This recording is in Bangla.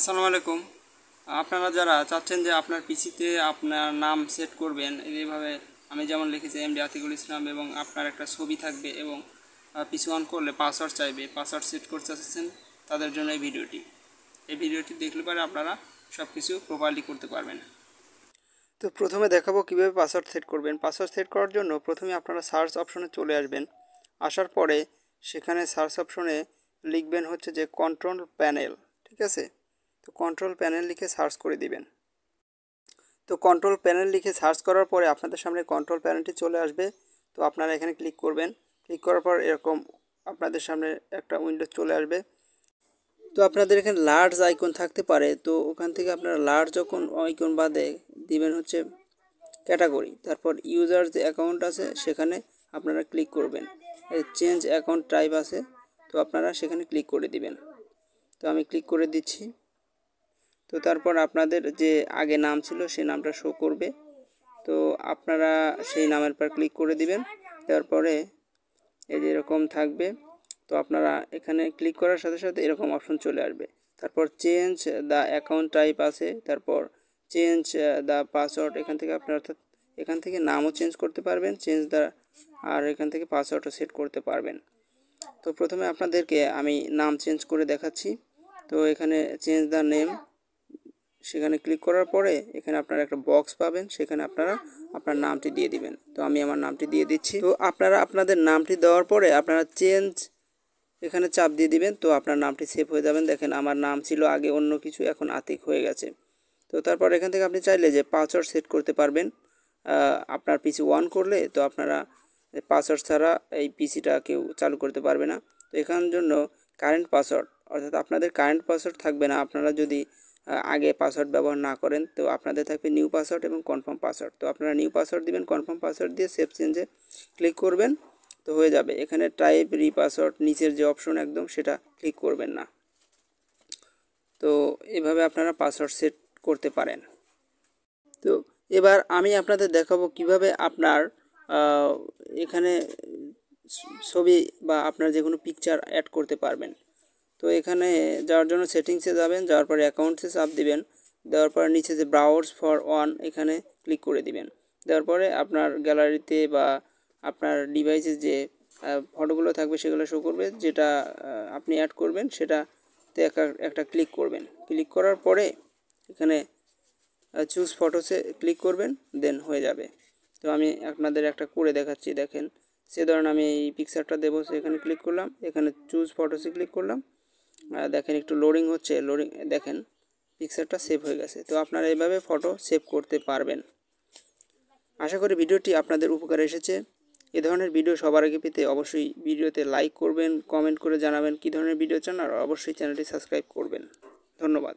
আসসালামু আলাইকুম। আপনারা যারা চাচ্ছেন যে আপনার পিসিতে আপনার নাম সেট করবেন, এইভাবে আমি যেমন লিখেছি এমডি আতিকুল ইসলাম এবং আপনার একটা ছবি থাকবে এবং পিসি অন করলে পাসওয়ার্ড চাইবে, পাসওয়ার্ড সেট করতে চাচ্ছেন তাদের জন্য এই ভিডিওটি দেখলে পরে আপনারা সব কিছু প্রপারলি করতে পারবেন। তো প্রথমে দেখাবো কিভাবে পাসওয়ার্ড সেট করবেন। পাসওয়ার্ড সেট করার জন্য প্রথমে আপনারা সার্চ অপশনে চলে আসবেন। আসার পরে সেখানে সার্চ অপশনে লিখবেন হচ্ছে যে কন্ট্রোল প্যানেল, ঠিক আছে। তো কন্ট্রোল প্যানেল লিখে সার্চ করে দিবেন। তো কন্ট্রোল প্যানেল লিখে সার্চ করার পরে আপনাদের সামনে কন্ট্রোল প্যানেলটি চলে আসবে। তো আপনারা এখানে ক্লিক করবেন। ক্লিক করার পর এরকম আপনাদের সামনে একটা উইন্ডো চলে আসবে। তো আপনাদের এখানে লার্জ আইকন থাকতে পারে, তো ওখান থেকে আপনারা লার্জ যখন আইকন বাদে দিবেন হচ্ছে ক্যাটাগরি, তারপর ইউজার যে অ্যাকাউন্ট আছে সেখানে আপনারা ক্লিক করবেন। চেঞ্জ অ্যাকাউন্ট টাইপ আছে, তো আপনারা সেখানে ক্লিক করে দিবেন। তো আমি ক্লিক করে দিচ্ছি। তো তারপর আপনাদের যে আগে নাম ছিল সেই নামটা শো করবে, তো আপনারা সেই নামের পর ক্লিক করে দিবেন। তারপরে এই যে এরকম থাকবে, তো আপনারা এখানে ক্লিক করার সাথে সাথে এরকম অপশন চলে আসবে। তারপর চেঞ্জ দ্য অ্যাকাউন্ট টাইপ আছে, তারপর চেঞ্জ দ্য পাসওয়ার্ড, এখান থেকে আপনারা অর্থাৎ এখান থেকে নামও চেঞ্জ করতে পারবেন, চেঞ্জ দ্য, আর এখান থেকে পাসওয়ার্ডও সেট করতে পারবেন। তো প্রথমে আপনাদেরকে আমি নাম চেঞ্জ করে দেখাচ্ছি। তো এখানে চেঞ্জ দ্য নেম, সেখানে ক্লিক করার পরে এখানে আপনারা একটা বক্স পাবেন, সেখানে আপনারা আপনার নামটি দিয়ে দিবেন। তো আমি আমার নামটি দিয়ে দিচ্ছি। তো আপনারা আপনাদের নামটি দেওয়ার পরে আপনারা চেঞ্জ এখানে চাপ দিয়ে দিবেন। তো আপনার নামটি সেভ হয়ে যাবেন। দেখেন আমার নাম ছিল আগে অন্য কিছু, এখন আতিক হয়ে গেছে। তো তারপর এখান থেকে আপনি চাইলে যে পাসওয়ার্ড সেট করতে পারবেন আপনার পিসি অন করলে। তো আপনারা পাসওয়ার্ড ছাড়া এই পিসিটা কেউ চালু করতে পারবে না। তো এখানের জন্য কারেন্ট পাসওয়ার্ড, অর্থাৎ আপনাদের কারেন্ট পাসওয়ার্ড থাকবে না আপনারা যদি আগে পাসওয়ার্ড ব্যবহার না করেন। তো আপনাদের থাকবে নিউ পাসওয়ার্ড এবং কনফার্ম পাসওয়ার্ড। তো আপনারা নিউ পাসওয়ার্ড দিবেন, কনফার্ম পাসওয়ার্ড দিয়ে সেভ চেঞ্জে ক্লিক করবেন, তো হয়ে যাবে। এখানে টাইপ রি পাসওয়ার্ড নিচের যে অপশন একদম সেটা ক্লিক করবেন না। তো এভাবে আপনারা পাসওয়ার্ড সেট করতে পারেন। তো এবার আমি আপনাদের দেখাবো কিভাবে আপনার এখানে ছবি বা আপনার যে কোনো পিকচার অ্যাড করতে পারবেন। তো এখানে যাওয়ার জন্য সেটিংসে যাবেন, যাওয়ার পরে অ্যাকাউন্টসে চাপ দিবেন, দেওয়ার পরে নিচে যে ব্রাউজ ফর ওয়ান এখানে ক্লিক করে দিবেন। দেওয়ার পরে আপনার গ্যালারিতে বা আপনার ডিভাইসে যে ফটোগুলো থাকবে সেগুলো শো করবে, যেটা আপনি অ্যাড করবেন সেটাতে একটা ক্লিক করবেন। ক্লিক করার পরে এখানে চুজ ফটোসে ক্লিক করবেন, দেন হয়ে যাবে। তো আমি আপনাদের একটা করে দেখাচ্ছি। দেখেন, সে ধরুন আমি এই পিকচারটা দেবো, সেখানে ক্লিক করলাম, এখানে চুজ ফটোসে ক্লিক করলাম, দেখেন একটু লোডিং হচ্ছে, লোডিং দেখেন পিকচারটা সেভ হয়ে গেছে। তো আপনারা এইভাবে ফটো সেভ করতে পারবেন। আশা করি ভিডিওটি আপনাদের উপকারে এসেছে। এ ধরনের ভিডিও সবার আগে পেতে অবশ্যই ভিডিওতে লাইক করবেন, কমেন্ট করে জানাবেন কী ধরনের ভিডিও চান, আর অবশ্যই চ্যানেলটি সাবস্ক্রাইব করবেন। ধন্যবাদ।